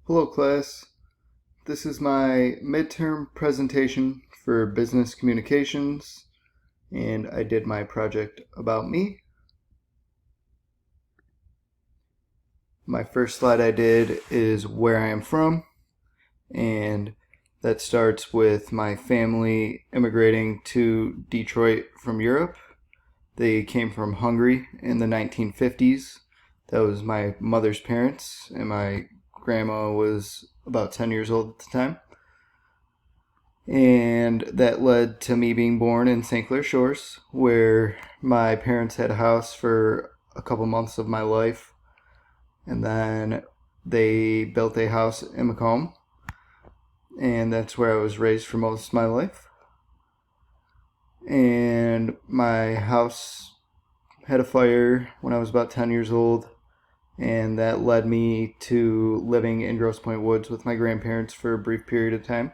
Hello, class. This is my midterm presentation for business communications, and I did my project about me. My first slide I did is where I am from, and that starts with my family immigrating to Detroit from Europe. They came from Hungary in the 1950s. That was my mother's parents, and my grandma was about 10 years old at the time. And that led to me being born in St. Clair Shores, where my parents had a house for a couple months of my life. And then they built a house in Macomb, and that's where I was raised for most of my life. And my house had a fire when I was about 10 years old, and that led me to living in Grosse Pointe Woods with my grandparents for a brief period of time.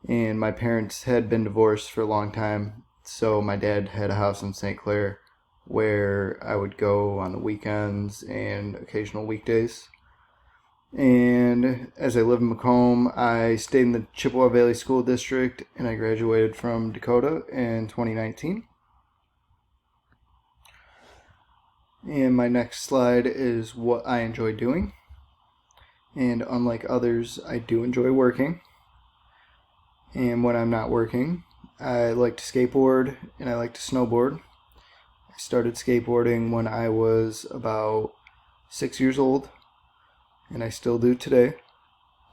And my parents had been divorced for a long time, so my dad had a house in St. Clair where I would go on the weekends and occasional weekdays. And as I lived in Macomb, I stayed in the Chippewa Valley School District, and I graduated from Dakota in 2019. And my next slide is what I enjoy doing. And unlike others, I do enjoy working. And when I'm not working, I like to skateboard and I like to snowboard. I started skateboarding when I was about 6 years old, and I still do today.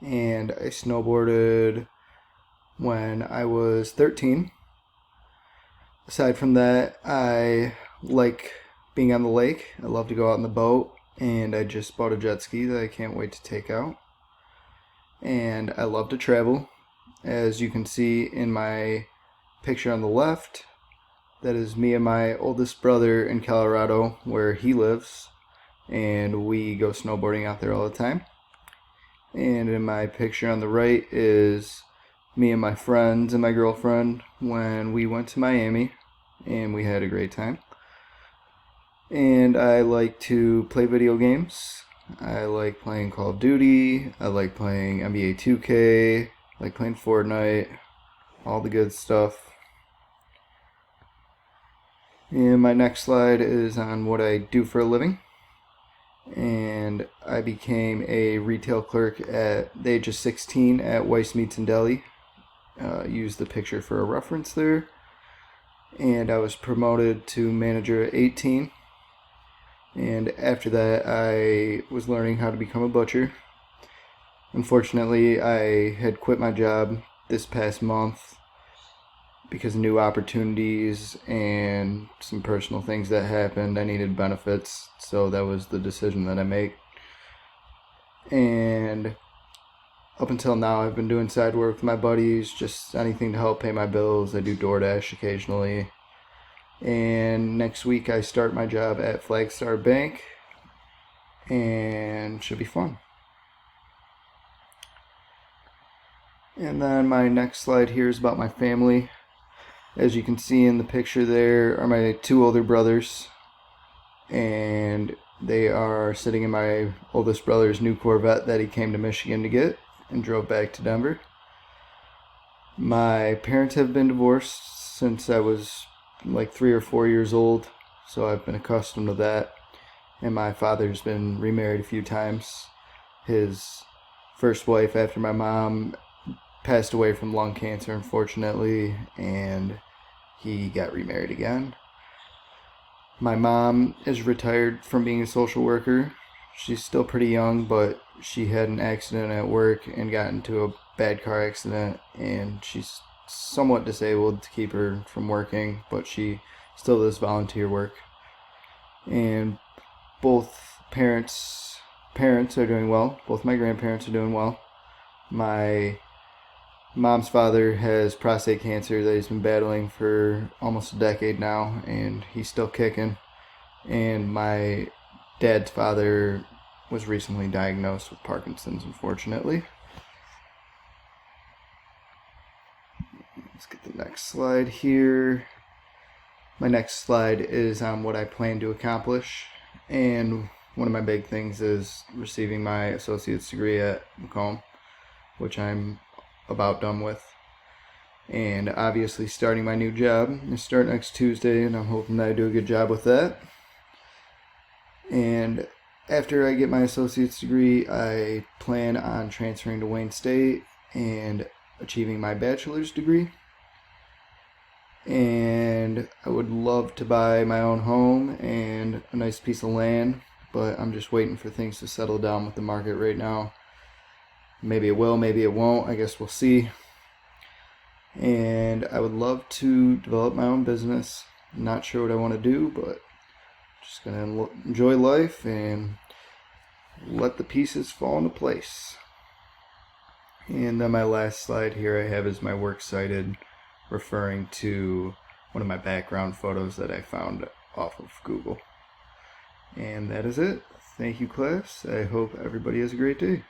And I snowboarded when I was 13. Aside from that, I like being on the lake. I love to go out on the boat, and I just bought a jet ski that I can't wait to take out. And I love to travel. As you can see in my picture on the left, that is me and my oldest brother in Colorado, where he lives, and we go snowboarding out there all the time. And in my picture on the right is me and my friends and my girlfriend when we went to Miami, and we had a great time. And I like to play video games. I like playing Call of Duty. I like playing NBA 2K. I like playing Fortnite. All the good stuff. And my next slide is on what I do for a living. And I became a retail clerk at the age of 16 at Weiss Meats and Deli. Use the picture for a reference there. And I was promoted to manager at 18. And after that, I was learning how to become a butcher. Unfortunately, I had quit my job this past month because of new opportunities and some personal things that happened. I needed benefits, so that was the decision that I made. And up until now, I've been doing side work with my buddies, just anything to help pay my bills. I do DoorDash occasionally. And next week, I start my job at Flagstar Bank, and should be fun. And then my next slide here is about my family. As you can see in the picture, there are my two older brothers, and they are sitting in my oldest brother's new Corvette that he came to Michigan to get and drove back to Denver. My parents have been divorced since I was like 3 or 4 years old, so I've been accustomed to that. And my father's been remarried a few times. His first wife after my mom passed away from lung cancer, unfortunately, and he got remarried again. My mom is retired from being a social worker. She's still pretty young, but she had an accident at work and got into a bad car accident, and she's somewhat disabled to keep her from working, but she still does volunteer work. And both parents are doing well. Both my grandparents are doing well. My mom's father has prostate cancer that he's been battling for almost a decade now, and he's still kicking. And my dad's father was recently diagnosed with Parkinson's, unfortunately. Let's get the next slide here. My next slide is on what I plan to accomplish. And one of my big things is receiving my associate's degree at Macomb, which I'm about done with. And obviously starting my new job. I start next Tuesday, and I'm hoping that I do a good job with that. And after I get my associate's degree, I plan on transferring to Wayne State and achieving my bachelor's degree. And I would love to buy my own home and a nice piece of land, but I'm just waiting for things to settle down with the market right now. Maybe it will, maybe it won't. I guess we'll see. And I would love to develop my own business. I'm not sure what I want to do, but just gonna enjoy life and let the pieces fall into place. And then my last slide here I have is my works cited, referring to one of my background photos that I found off of Google. And that is it. Thank you, class. I hope everybody has a great day.